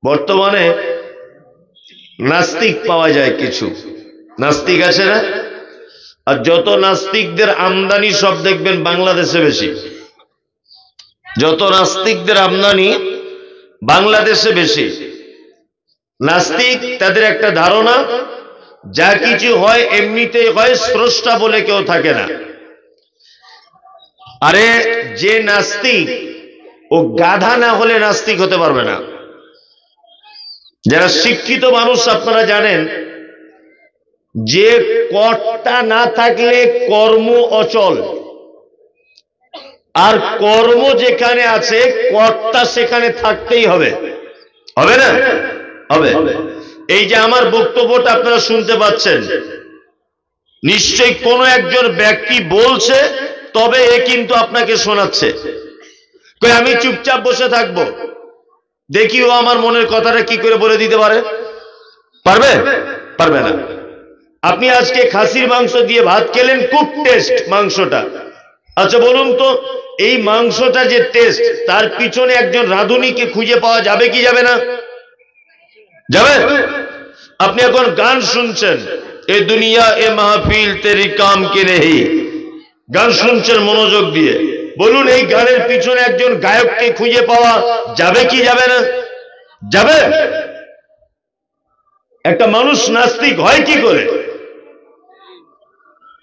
বর্তমানে নাস্তিক পাওয়া যায়, কিছু নাস্তিক আছে না? আর যত নাস্তিকদের আমদানি সব দেখবেন বাংলাদেশে বেশি। যত নাস্তিকদের আমদানি বাংলাদেশে বেশি। নাস্তিক তাদের একটা ধারণা, যা কিছু হয় এমনিতেই হয়, স্রষ্টা বলে কেউ থাকে না। আরে যে নাস্তিক, ও গাধা না হলে নাস্তিক হতে পারবে না। যারা শিক্ষিত মানুষ আপনারা জানেন যে কর্তা না থাকলে কর্ম অচল, আর কর্ম যেখানে আছে কর্তা সেখানে থাকতেই হবে। হবে না? হবে। এই যে আমার বক্তব্যটা আপনারা শুনতে পাচ্ছেন, নিশ্চয়ই কোনো একজন ব্যক্তি বলছে, তবে এ কিন্তু আপনাকে শোনাচ্ছে। আমি চুপচাপ বসে থাকবো, দেখি ও আমার মনের কথাটা কি করে বলে দিতে পারে। পারবে? পারবে না। আপনি আজকে খাসির মাংস দিয়ে ভাত খেলেন, খুব টেস্ট মাংসটা। আচ্ছা বলুন তো, এই মাংসটা যে টেস্ট, তার পিছনে একজন রাঁধুনিকে খুঁজে পাওয়া যাবে কি যাবে না? যাবে। আপনি এখন গান শুনছেন, এ দুনিয়া এ মাহফিল তেরি কাম কে নেহি, গান শুনছেন মনোযোগ দিয়ে। বলুন এই গানের পিছনে একজন গায়ককে খুঁজে পাওয়া যাবে কি যাবে না? যাবে। একটা মানুষ নাস্তিক হয় কি করে?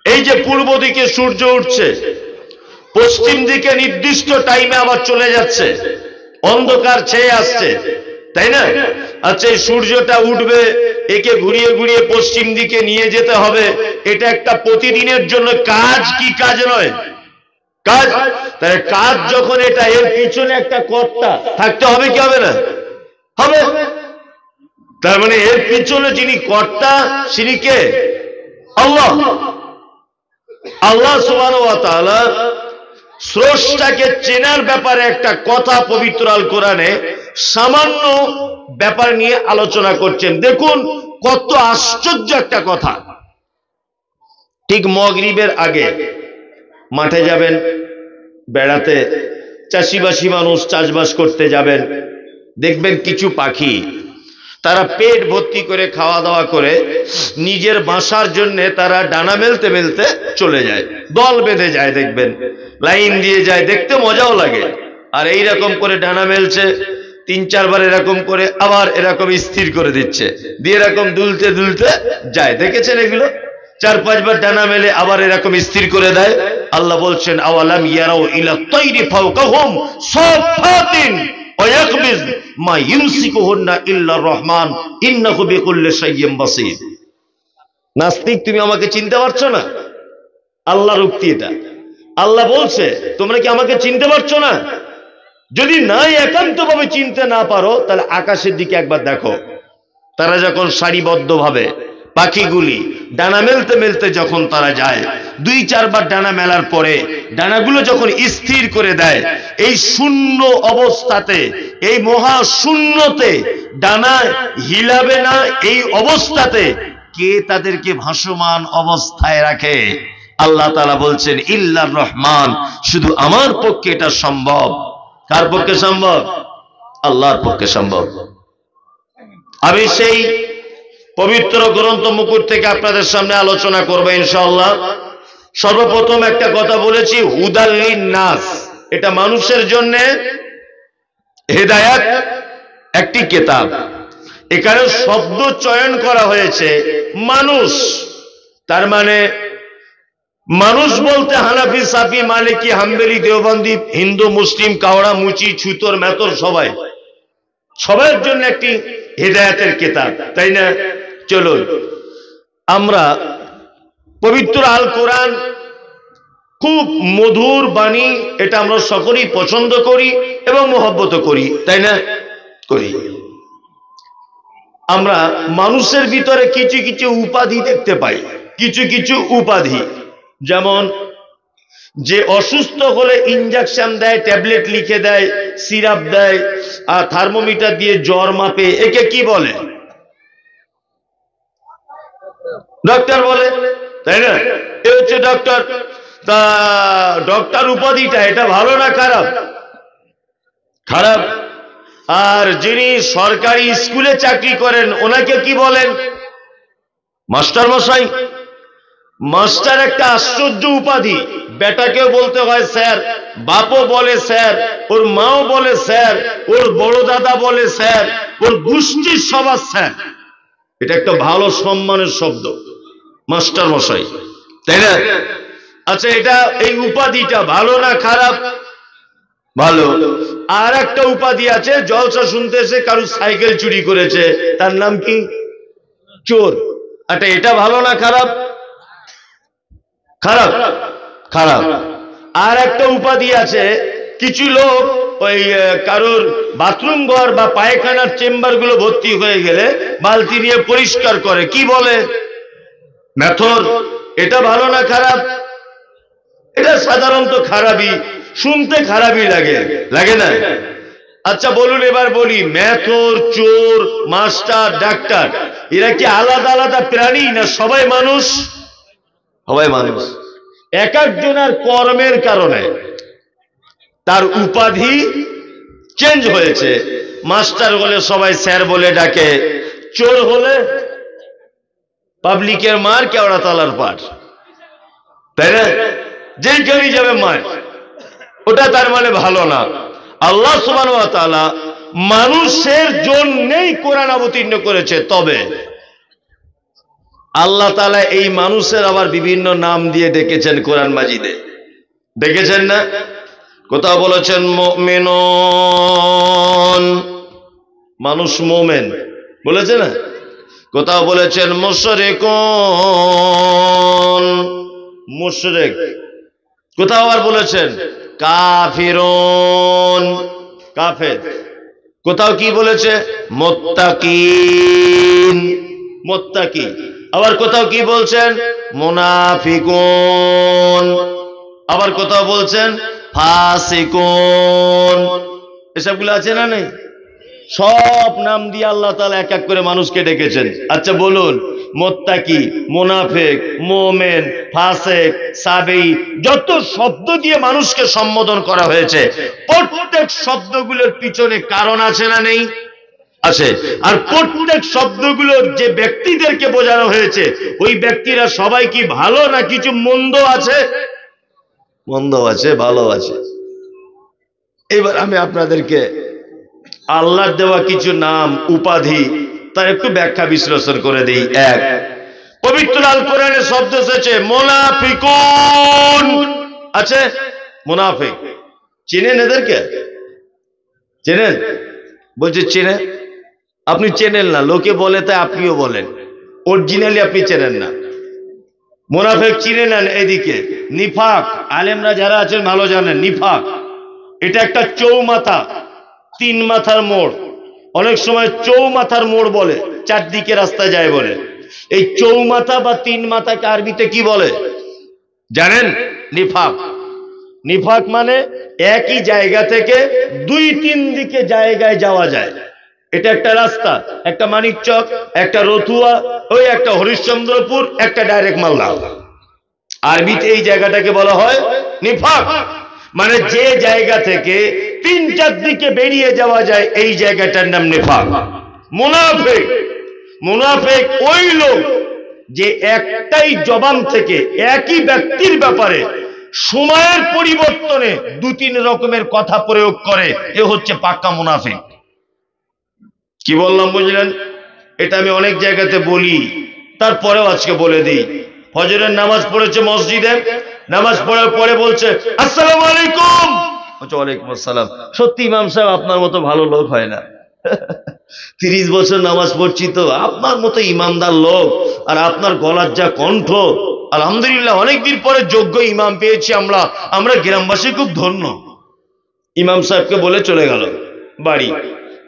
এই যে পূর্ব দিকে সূর্য উঠছে, পশ্চিম দিকে নির্দিষ্ট টাইমে আবার চলে যাচ্ছে, অন্ধকার ছেয়ে আসছে, তাই না? আচ্ছা এই সূর্যটা উঠবে, একে ঘুরিয়ে ঘুরিয়ে পশ্চিম দিকে নিয়ে যেতে হবে, এটা একটা প্রতিদিনের জন্য কাজ কি কাজ নয়? কাজ। তাই কাজ যখন এটা, এর পিছনে একটা কর্তা থাকতে হবে কি হবে না? হবে। তার মানে এর পিছনে যিনি কর্তা, তিনি কে? আল্লাহ। আল্লাহ সুবহানাহু ওয়া তাআলা স্রষ্টাকে চেনার ব্যাপারে একটা কথা পবিত্র আল কোরআনে সামান্য ব্যাপার নিয়ে আলোচনা করছেন। দেখুন কত আশ্চর্য একটা কথা। ঠিক মাগরিবের আগে মাঠে যাবেন বেড়াতে, চাষিবাসী মানুষ চাষবাস করতে যাবেন, দেখবেন কিছু পাখি তারা পেট ভর্তি করে খাওয়া দাওয়া করে নিজের বাসার জন্য তারা ডানা মেলতে মেলতে চলে যায়, দল বেঁধে যায়, দেখবেন লাইন দিয়ে যায়, দেখতে মজাও লাগে। আর এইরকম করে ডানা মেলছে, ৩-৪ বার এরকম করে আবার এরকম স্থির করে দিচ্ছে, দিয়ে এরকম দুলতে দুলতে যায়, দেখেছেন এগুলো? ৪-৫ বার ডানা মেলে আবার এরকম স্থির করে দেয়। আল্লাহ বলছেন আওয়ালাম ইয়ারাউ ইলা তাইরি ফাওকাহুম সাফাতিন ওয়া ইয়াকবিজ মা ইউমসিকুহুন্না ইল্লার রহমান ইন্নাহু বিকুল্লি শাইইন বাসীর। নাস্তিক, তুমি আমাকে চিনতে পারছো না? আল্লাহর উক্তি এটা। আল্লাহ বলছে তোমরা কি আমাকে চিনতে পারছো না? যদি নাই একান্তভাবে চিনতে না পারো, তাহলে আকাশের দিকে একবার দেখো। তারা যখন সারিবদ্ধভাবে পাখিগুলি ডানা মেলতে মেলতে যখন তারা যায়, ২-৪ বার ডানা মেলার পরে ডানাগুলো যখন স্থির করে দেয়, এই শূন্য অবস্থাতে, এই মহা শূন্যতে ডানা হিলাবে না, এই অবস্থাতে কে তাদেরকে ভাসমান অবস্থায় রাখে? আল্লাহ তাআলা বলছেন ইল্লার রহমান, শুধু আমার পক্ষে এটা সম্ভব। কার পক্ষে সম্ভব? আল্লাহর পক্ষে সম্ভব। আমি সেই পবিত্র গ্রন্থ মুকুট থেকে আপনাদের সামনে আলোচনা করব ইনশাআল্লাহ। সর্বপ্রথম একটা কথা বলেছি, হুদাল লিন-নাস, এটা মানুষের জন্য হেদায়েত একটি কিতাব। এখানে শব্দ চয়ন করা হয়েছে মানুষ, তার মানে মানুষ বলতে হানাফি, সাফি, মালিকি, হাম্বলি, দেওবন্দি, হিন্দু, মুসলিম, কাওড়া, মুচি, ছুতর, মেতর, সবাই, সবার জন্য একটি হেদায়েতের কিতাব, তাই না? চলুন আমরা পবিত্র আল কোরআন, খুব মধুর বাণী, এটা আমরা সকলেই পছন্দ করি এবং মহব্বত করি, তাই না? করি। আমরা মানুষের ভিতরে কিছু কিছু উপাধি দেখতে পাই, কিছু কিছু উপাধি, যেমন যে অসুস্থ হলে ইনজেকশন দেয়, ট্যাবলেট লিখে দেয়, সিরাপ দেয়, আর থার্মোমিটার দিয়ে জ্বর মাপে, একে কি বলে? ডক্টর বলে, তাই না? এ হচ্ছে ডক্টর। তা ডক্টর উপাধিটা এটা ভালো না খারাপ? খারাপ। আর যিনি সরকারি স্কুলে চাকরি করেন ওনাকে কি বলেন? মাস্টার মশাই। মাস্টার একটা আশ্চর্য উপাধি। বেটাকেও বলতে হয় স্যার, বাপও বলে স্যার, ওর মাও বলে স্যার, ওর বড় দাদা বলে স্যার, ওর গোষ্ঠীর সবার স্যার। এটা একটা ভালো সম্মানের শব্দ, মাস্টার মশাই, তাই না? আচ্ছা, এটা এই উপাধিটা ভালো না খারাপ? ভালো। আর একটা উপাধি আছে, জলসা শুনতে এসে কারো সাইকেল চুরি করেছে, তার নাম কি? চোর। আচ্ছা, এটা ভালো না খারাপ? খারাপ, খারাপ। আর একটা উপাধি আছে, কিছু লোক ওই কারোর বাথরুম ঘর বা পায়খানার চেম্বার গুলো ভর্তি হয়ে গেলে বালতি নিয়ে পরিষ্কার করে, কি বলে? মেথর। এটা ভালো না খারাপ? এটা সাধারণত খারাপই, শুনতে খারাপই লাগে, লাগে না? আচ্ছা বলুন, এবার বলি, মেথর, চোর, মাস্টার, ডাক্তার এরা কি আলাদা আলাদা প্রাণী না সবাই মানুষ? সবাই মানুষ। এক একজনের কর্মের কারণে তার উপাধি চেঞ্জ হয়েছে। মাস্টার হলে সবাই স্যার বলে ডাকে, চোর হলে পাবলিকের মার, কেওড়া তলার পার, তাই না? যেখানে যাবে মার। ওটা তার মানে ভালো না। আল্লাহ সুবহানাহু ওয়া তাআলা মানুষের জন্যই কোরআন অবতীর্ণ করেছে, তবে আল্লাহ তাআলা এই মানুষের আবার বিভিন্ন নাম দিয়ে ডেকেছেন কোরআন মাজিদে, দেখেছেন না? কোথাও বলেছেন মুমিনুন, মানুষ মোমেন বলেছে না? কোথাও বলেছেন মুশরিকুন, মুশরিক। কোথাও আবার বলেছেন কাফিরুন, কাফের। কোথাও কি বলেছে? মুত্তাকিন, মুত্তাকি। আবার কোথাও কি বলছেন? মুনাফিকুন। আবার কোথাও বলছেন ফাসিকুন। এসবগুলো আছে না নেই? সব নাম দিয়ে আল্লাহ তাআলা এক এক করে মানুষকে ডেকেছেন। আচ্ছা বলুন, মুত্তাকি, মুনাফিক, মুমিন, ফাসিক, সাবি, যত শব্দ দিয়ে মানুষকে সম্বোধন করা হয়েছে, প্রত্যেক শব্দগুলোর পিছনে কারণ আছে না নেই? আছে। আর প্রত্যেক শব্দগুলোর যে ব্যক্তিদেরকে বোঝানো হয়েছে, ওই ব্যক্তিরা সবাই কি ভালো না কিছু মন্দ আছে? মন্দ আছে, ভালো আছে। এবার আমি আপনাদেরকে আল্লাহর দেওয়া কিছু নাম, উপাধি, তার একটু ব্যাখ্যা বিশ্লেষণ করে দিই। এক, পবিত্র আল কোরআনে শব্দ এসেছে মুনাফিকুন, আছে মুনাফিক। চেনেন এদেরকে? চেনেন? বলছে চেনে। আপনি চেনেন না, লোকে বলে তাই আপনিও বলেন, অরিজিনালি আপনি চেনেন না। মুনাফিক চিনে নেন। এদিকে নিফাক, আলেমরা যারা আছেন ভালো জানেন, নিফাক এটা একটা চৌমাথা, তিন মাথার মোড়। অনেক সময় চৌমাথার মোড় বলে, চারদিকে রাস্তা যায় বলে। এই চৌমাথা বা তিন মাথাকে আরবিতে কি বলে জানেন? নিফাক। নিফাক মানে একই জায়গা থেকে দুই তিন দিকে জায়গায় যাওয়া যায়। এটা একটা রাস্তা, একটা মানিকচক, একটা রতুয়া, ওই একটা হরিশ্চন্দ্রপুর, একটা ডাইরেক্ট মালদা। আরবিতে এই জায়গাটাকে বলা হয় নিফাক, মানে যে জায়গা থেকে তিন চার দিকে বেরিয়ে যাওয়া যায়, এই জায়গাটার নাম নিফাক। মুনাফিক, মুনাফিক ওই লোক যে একটাই জবান থেকে একই ব্যক্তির ব্যাপারে সময়ের পরিবর্তনে দু তিন রকমের কথা প্রয়োগ করে, এ হচ্ছে পাক্কা মুনাফিক। কি বললাম বুঝলেন? এটা আমি অনেক জায়গাতে বলি, তারপরেও আজকে বলে দিই। ফজরের নামাজ পড়েছে মসজিদে, নামাজ পড়ার পরে বলছে আসসালামু আলাইকুম, ওয়ালাইকুম আসসালাম। সত্যি ইমাম সাহেব আপনার মতো ভালো লোক হয় না। 30 বছর নামাজ পড়ছি তো, আপনার মতো ইমামদার লোক, আর আপনার গলার যা কণ্ঠ, আলহামদুলিল্লাহ অনেকদিন পরে যোগ্য ইমাম পেয়েছি আমরা, আমরা গ্রামবাসী খুব ধন্য। ইমাম সাহেবকে বলে চলে গেল বাড়ি।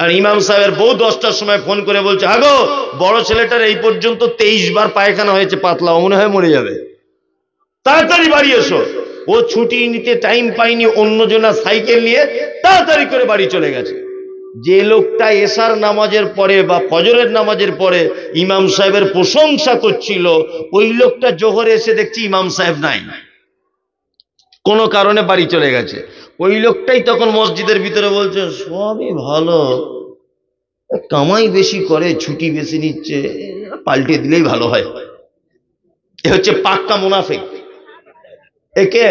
আর ইমাম সাহেবের বউ 10টার সময় ফোন করে বলছে, আগো বড় ছেলেটার এই পর্যন্ত 23 বার পায়খানা হয়েছে, পাতলা, মনে হয় মরে যাবে, তাড়াতাড়ি বাড়ি এসো। ও ছুটি নিতে টাইম পাইনি, অন্যজনা সাইকেল নিয়ে তাড়াতাড়ি করে বাড়ি চলে গেছে। যে লোকটা এশার নামাজের পরে বা ফজরের নামাজের পরে ইমাম সাহেবের প্রশংসা করছিল, ওই লোকটা জোহরে এসে দেখছি ইমাম সাহেব নাই, কোনো কারণে বাড়ি চলে গেছে। ওই লোকটাই তখন মসজিদের ভিতরে বলছে সবই ভালো, কামাই বেশি করে, ছুটি বেশি নিচ্ছে, পাল্টে দিলেই ভালো হয়। এ হচ্ছে পাক্কা মুনাফিক। একে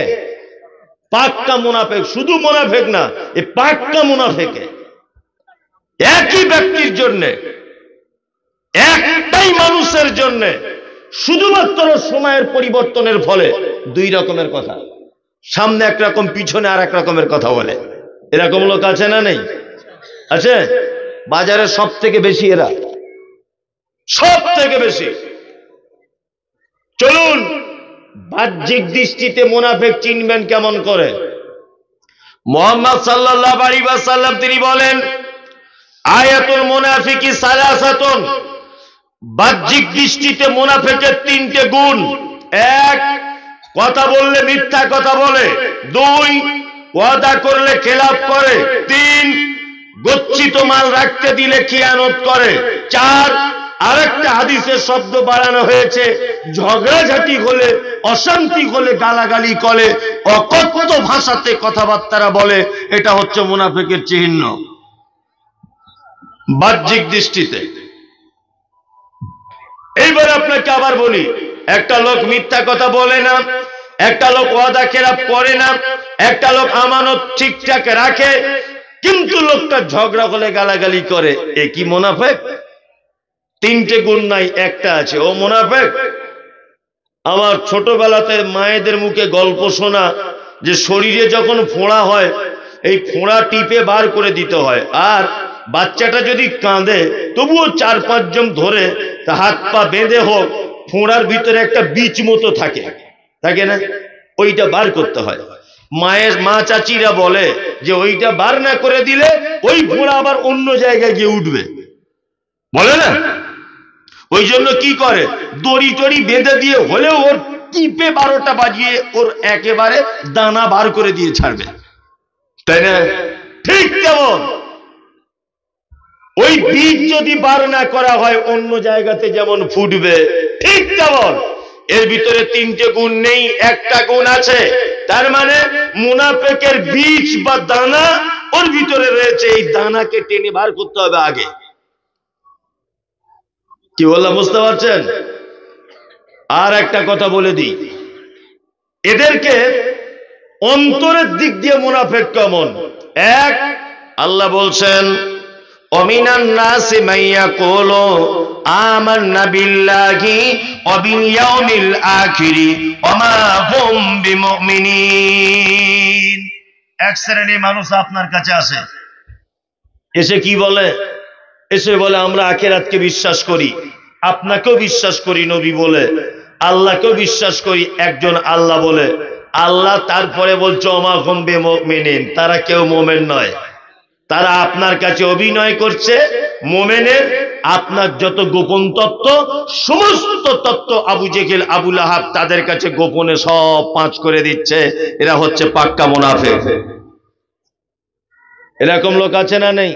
পাক্কা মুনাফিক, শুধু মুনাফিক না, এ পাক্কা মুনাফিক। একই ব্যক্তির জন্য, একটাই মানুষের জন্য শুধুমাত্র সময়ের পরিবর্তনের ফলে দুই রকমের কথা, সামনে একরকম পিছনে আর এক রকমের কথা বলে। এরকম লোক আছে না নেই? আছে। বাজারে সব থেকে বেশি এরা, সব থেকে বেশি। চলুন বাহ্যিক দৃষ্টিতে মুনাফিক চিনবেন কেমন করে। মুহাম্মদ সাল্লাল্লাহু আলাইহি ওয়াসাল্লাম তিনি বলেন, আয়াতুল মুনাফিকি সালাসাতুন, বাহ্যিক দৃষ্টিতে মুনাফিকের তিনটে গুণ। এক, কথা বললে মিথ্যা কথা বলে। দুই, ওয়াদা করলে খেলাফ করে। তিন, গচ্ছিত মাল রাখতে দিলে খিয়ানত করে। চার, আরেকটা হাদিসের শব্দ বাড়ানো হয়েছে, ঝগড়াঝাটি হলে, অশান্তি হলে গালাগালি করে, অকথ্য ভাষাতে কথাবার্তা বলে। এটা হচ্ছে মুনাফিকের চিহ্ন বাহ্যিক দৃষ্টিতে। এইবার আপনাকে আবার বলি, একটা লোক মিথ্যা কথা বলে না, একটা লোক ওয়াদা খেলাফ করে না, একটা লোক আমানত ঠিকঠাক রাখে, কিন্তু লোকটা ঝগড়া হলে গালাগালি করে, এ কি মুনাফিক? তিনটে গুণ নাই, একটা আছে, ও মুনাফিক। আমার ছোটবেলাতে মায়েদের মুখে গল্প শোনা, যে শরীরে যখন ফোঁড়া হয়, এই ফোঁড়া টিপে বার করে দিতে হয়, আর বাচ্চাটা যদি কাঁদে তবুও 4-5 জন ধরে তা হাত পা বেঁধে হোক, ফোঁড়ার ভিতরে একটা বীজ মতো থাকে, থাকে না, ওইটা বার করতে হয়। মা চাচিরা বলে যে ওইটা বার না করে দিলে ওই ফোঁড়া আবার অন্য জায়গায় গিয়ে উঠবে, বলে না? ওই জন্য কি করে, দড়ি টড়ি বেঁধে দিয়ে হলেও ওর টিপে 12টা বাজিয়ে ওর একেবারে দানা বার করে দিয়ে ছাড়বে, তাই না? ঠিক তেমন ওই বীজ যদি বার না করা হয় অন্য জায়গাতে যেমন ফুটবে, ঠিক তেমন এর ভিতরে তিনটে গুণ নেই, একটা গুণ আছে। তার মানে মুনাফিকের বীজ বা দানা ওর ভিতরে রয়েছে, এই দানাকে টেনে বার করতে হবে আগে। কি বললাম বুঝতে পারছেন? আর একটা কথা বলে দিই, এদেরকে অন্তরের দিক দিয়ে মুনাফিক কেমন। এক, আল্লাহ বলছেন, অমিনান নাসি মাইয়াকুলু আমান্না বিল্লাহি ওয়া বিল ইয়াউমিল আখিরি ওয়া মা হুম বিমুমিনিন। এক শ্রেণীর মানুষ আপনার কাছে আসে, এসে কি বলে, এসে বলে আমরা আখিরাতকে বিশ্বাস করি, আপনাকেও বিশ্বাস করি নবী বলে, আল্লাহকেও বিশ্বাস করি একজন আল্লাহ বলে। আল্লাহ তারপরে বলছে ওয়া মা হুম বিমুমিনিন, তারা কেউ মুমিন নয়। তারা আপনার কাছে অভিনয় করছে মোমেনের। আপনার যত গোপন তত্ত্ব, সমস্ত তত্ত্ব আবু জেহেল আবু লাহাব তাদের কাছে গোপনে সব পাঁচ করে দিচ্ছে। এরা হচ্ছে পাক্কা মুনাফিক। এরকম লোক আছে না নেই?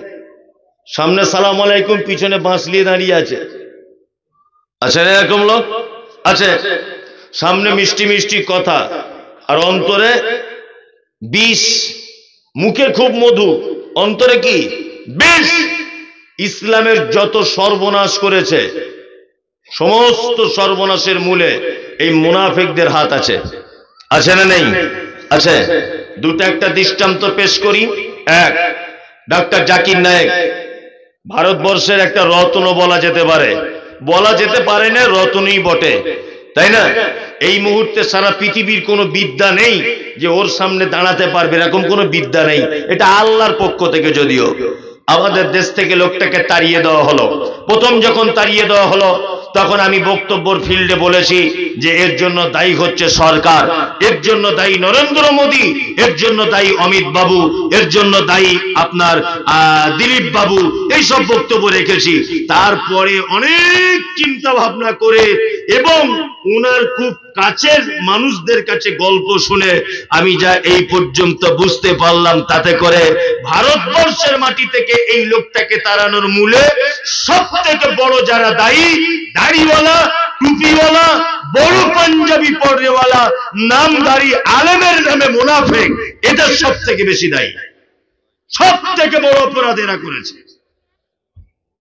সামনে সালাম আলাইকুম, পিছনে বাঁশলিয়ে দাঁড়িয়ে আছে, আছে না এরকম লোক? আছে। সামনে মিষ্টি মিষ্টি কথা আর অন্তরে বিষ, মুখে খুব মধু, অন্তরে কি বিষ। ইসলামের যত সর্বনাশ করেছে, সমস্ত সর্বনাশের মূলে এই মুনাফিকদের হাত আছে, আছে না নেই? আছে। দুটো একটা দৃষ্টান্ত পেশ করি। এক, ডাক্তার জাকির নায়েক, ভারতবর্ষের একটা রত্ন বলা যেতে পারে, বলা যেতে পারে না, রত্নই বটে, তাই না? এই মুহূর্তে সারা পৃথিবীর কোনো বিদ্যা নেই যে ওর সামনে দাঁড়াতে পারবে, এরকম কোনো বিদ্যা নেই। এটা আল্লাহর পক্ষ থেকে। যদিও আমাদের দেশ থেকে লোকটাকে তাড়িয়ে দেওয়া হলো, প্রথম যখন তাড়িয়ে দেওয়া হলো তখন আমি বক্তব্যের ফিল্ডে বলেছি যে এর জন্য দায়ী হচ্ছে সরকার, এর জন্য দায়ী নরেন্দ্র মোদী, এর জন্য দায়ী অমিত বাবু, এর জন্য দায়ী আপনার দিলীপ বাবু, এইসব বক্তব্য রেখেছি। তারপরে অনেক চিন্তা ভাবনা করে এবং ওনার খুব কাছের মানুষদের কাছে গল্প শুনে আমি যা এই পর্যন্ত বুঝতে পারলাম, তাতে করে ভারতবর্ষের মাটি থেকে এই লোকটাকে তাড়ানোর মূলে সব থেকে বড় যারা দায়ী, দাড়িওয়ালা, টুপিওয়ালা, বড় পাঞ্জাবি পরেওয়ালা, নামধারী আলেমের নামে মুনাফিক, এদের সব থেকে বেশি দায়ী, সব থেকে বড় অপরাধ এরা করেছে।